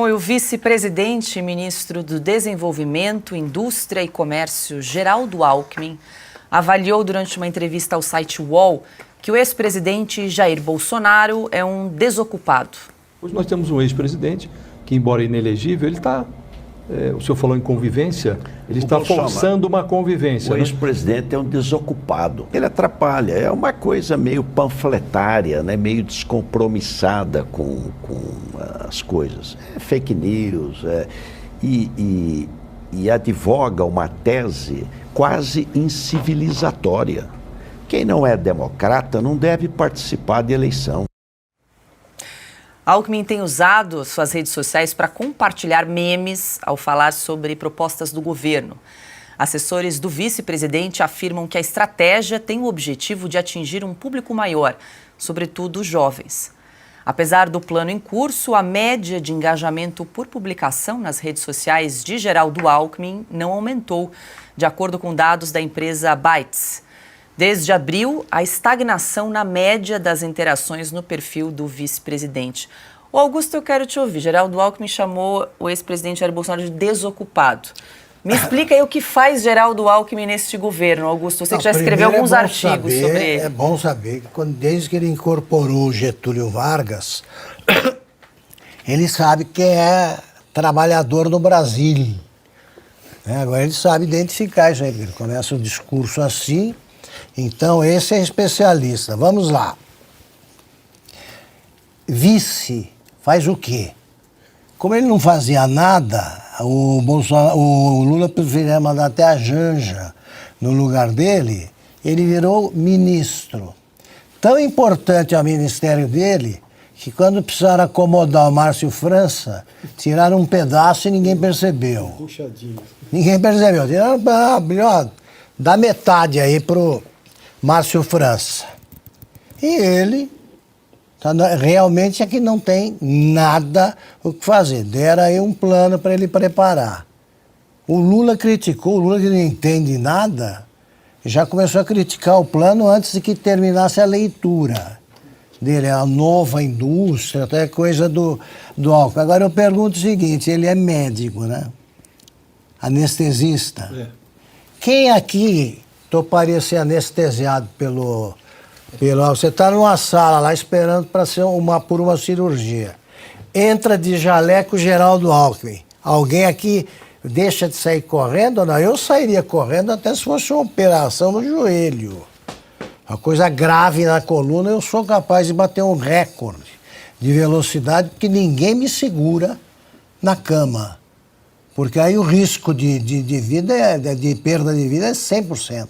Bom, e o vice-presidente e ministro do Desenvolvimento, Indústria e Comércio, Geraldo Alckmin, avaliou durante uma entrevista ao site UOL que o ex-presidente Jair Bolsonaro é um desocupado. Hoje nós temos um ex-presidente que, embora inelegível, ele está... o senhor falou em convivência, ele está forçando uma convivência. O ex-presidente é um desocupado. Ele atrapalha, é uma coisa meio panfletária, né? Meio descompromissada com as coisas. É fake news, e advoga uma tese quase incivilizatória. Quem não é democrata não deve participar de eleição. Alckmin tem usado suas redes sociais para compartilhar memes ao falar sobre propostas do governo. Assessores do vice-presidente afirmam que a estratégia tem o objetivo de atingir um público maior, sobretudo os jovens. Apesar do plano em curso, a média de engajamento por publicação nas redes sociais de Geraldo Alckmin não aumentou, de acordo com dados da empresa Bytes. Desde abril, a estagnação na média das interações no perfil do vice-presidente. Ô Augusto, eu quero te ouvir. Geraldo Alckmin chamou o ex-presidente Jair Bolsonaro de desocupado. Me explica aí o que faz Geraldo Alckmin neste governo, Augusto. Você que já escreveu alguns artigos sobre ele. É bom saber que desde que ele incorporou Getúlio Vargas, ele sabe que é trabalhador no Brasil. Agora ele sabe identificar isso aí. Ele começa o discurso assim. Então, esse é especialista. Vamos lá. Vice faz o quê? Como ele não fazia nada, o Lula preferia mandar até a Janja no lugar dele, ele virou ministro. Tão importante é o ministério dele, que quando precisaram acomodar o Márcio França, tiraram um pedaço e ninguém percebeu. Puxadinho. Ninguém percebeu. Tiraram, dá metade aí pro Márcio França. E ele realmente é que não tem nada o que fazer. Deram aí um plano para ele preparar. O Lula criticou, o Lula que não entende nada, já começou a criticar o plano antes de que terminasse a leitura dele, a nova indústria, até coisa do Alckmin. Agora eu pergunto o seguinte, ele é médico, né? Anestesista. É. Quem aqui toparia ser anestesiado pelo... Você está numa sala lá esperando para ser por uma cirurgia. Entra de jaleco Geraldo Alckmin. Alguém aqui deixa de sair correndo ou não? Eu sairia correndo até se fosse uma operação no joelho. Uma coisa grave na coluna, eu sou capaz de bater um recorde de velocidade porque ninguém me segura na cama. Porque aí o risco de vida, de perda de vida é 100%.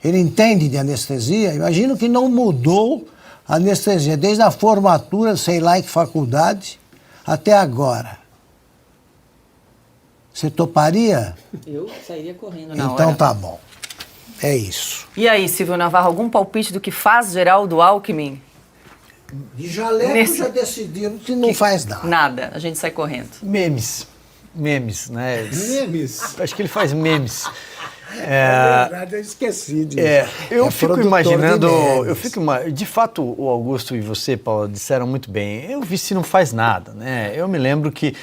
Ele entende de anestesia, imagino que não mudou a anestesia, desde a formatura, sei lá em que faculdade, até agora. Você toparia? Eu sairia correndo na hora. Então tá bom, é isso. E aí, Silvio Navarro, algum palpite do que faz Geraldo Alckmin? De jaleco já decidiram que não faz nada. Nada, a gente sai correndo. Memes, né? Memes? Acho que ele faz memes. É verdade, eu esqueci disso. Eu fico imaginando, de fato, o Augusto e você, Paulo, disseram muito bem, o vice não faz nada, né? Eu me lembro que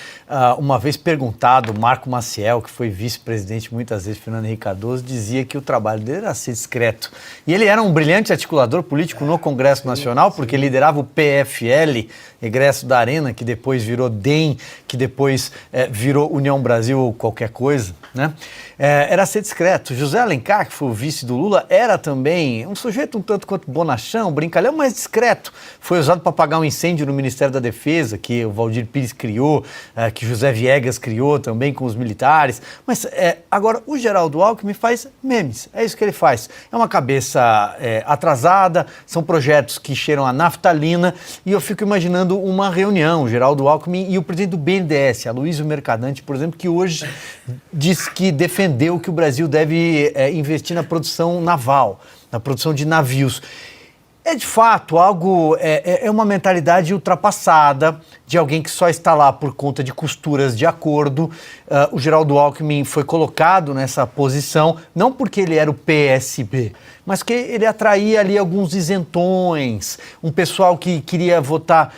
uma vez perguntado, Marco Maciel, que foi vice-presidente muitas vezes, Fernando Henrique Cardoso, dizia que o trabalho dele era ser discreto. E ele era um brilhante articulador político no Congresso Nacional, porque liderava o PFL, egresso da Arena, que depois virou DEM, que depois virou União Brasil ou qualquer coisa, né? Era ser discreto. José Alencar, que foi o vice do Lula, era também um sujeito um tanto quanto bonachão, brincalhão, mas discreto. Foi usado para apagar um incêndio no Ministério da Defesa, que o Valdir Pires criou, que José Viegas criou também com os militares. Mas agora o Geraldo Alckmin faz memes, é isso que ele faz. É uma cabeça atrasada, são projetos que cheiram a naftalina, e eu fico imaginando uma reunião, o Geraldo Alckmin e o presidente do BNDES, Aloysio Mercadante, por exemplo, que hoje diz que defendeu que o Brasil deve investir na produção naval, na produção de navios. É de fato algo, é uma mentalidade ultrapassada de alguém que só está lá por conta de costuras de acordo. O Geraldo Alckmin foi colocado nessa posição, não porque ele era o PSB, mas que ele atraía ali alguns isentões, um pessoal que queria votar,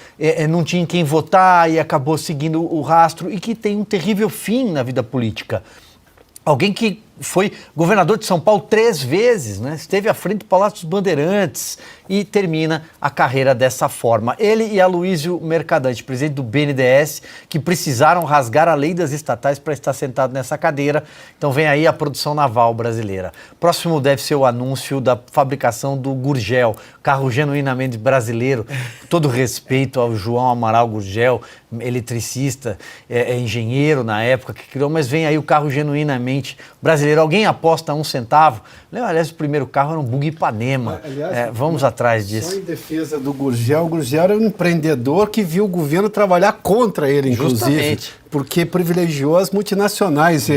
não tinha quem votar e acabou seguindo o rastro e que tem um terrível fim na vida política. Alguém que foi governador de São Paulo 3 vezes, né? Esteve à frente do Palácio dos Bandeirantes e termina a carreira dessa forma. Ele e Aloysio Mercadante, presidente do BNDES, que precisaram rasgar a lei das estatais para estar sentado nessa cadeira. Então vem aí a produção naval brasileira. Próximo deve ser o anúncio da fabricação do Gurgel, carro genuinamente brasileiro. Todo respeito ao João Amaral Gurgel, eletricista, engenheiro na época que criou, mas vem aí o carro genuinamente brasileiro. Alguém aposta 1 centavo? Aliás, o primeiro carro era um Bug Ipanema. Aliás, vamos atrás disso. Só em defesa do Gurgel, o Gurgel era um empreendedor que viu o governo trabalhar contra ele, inclusive. Justamente. Porque privilegiou as multinacionais.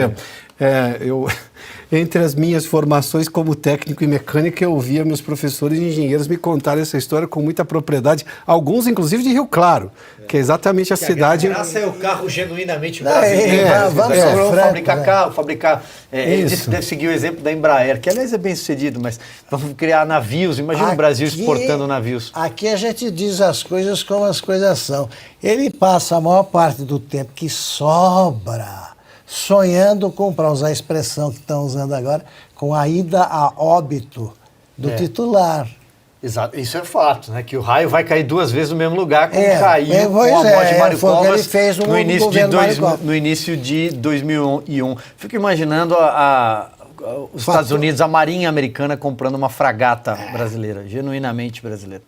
Entre as minhas formações como técnico em mecânica, eu ouvia meus professores e engenheiros me contarem essa história com muita propriedade, alguns inclusive de Rio Claro, que é exatamente a cidade... A graça é o carro genuinamente brasileiro. Vamos fabricar carro, fabricar... Ele disse que deve seguir o exemplo da Embraer, que aliás é bem sucedido, mas vamos criar navios. Imagina o Brasil exportando navios. Aqui a gente diz as coisas como as coisas são. Ele passa a maior parte do tempo que sobra sonhando com, para usar a expressão que estão usando agora, com a ida a óbito do titular. Exato, isso é fato, né? Que o raio vai cair 2 vezes no mesmo lugar, como caiu com a morte de Mário Covas no início de 2001. Fico imaginando os Estados Unidos, a Marinha Americana comprando uma fragata brasileira, genuinamente brasileira.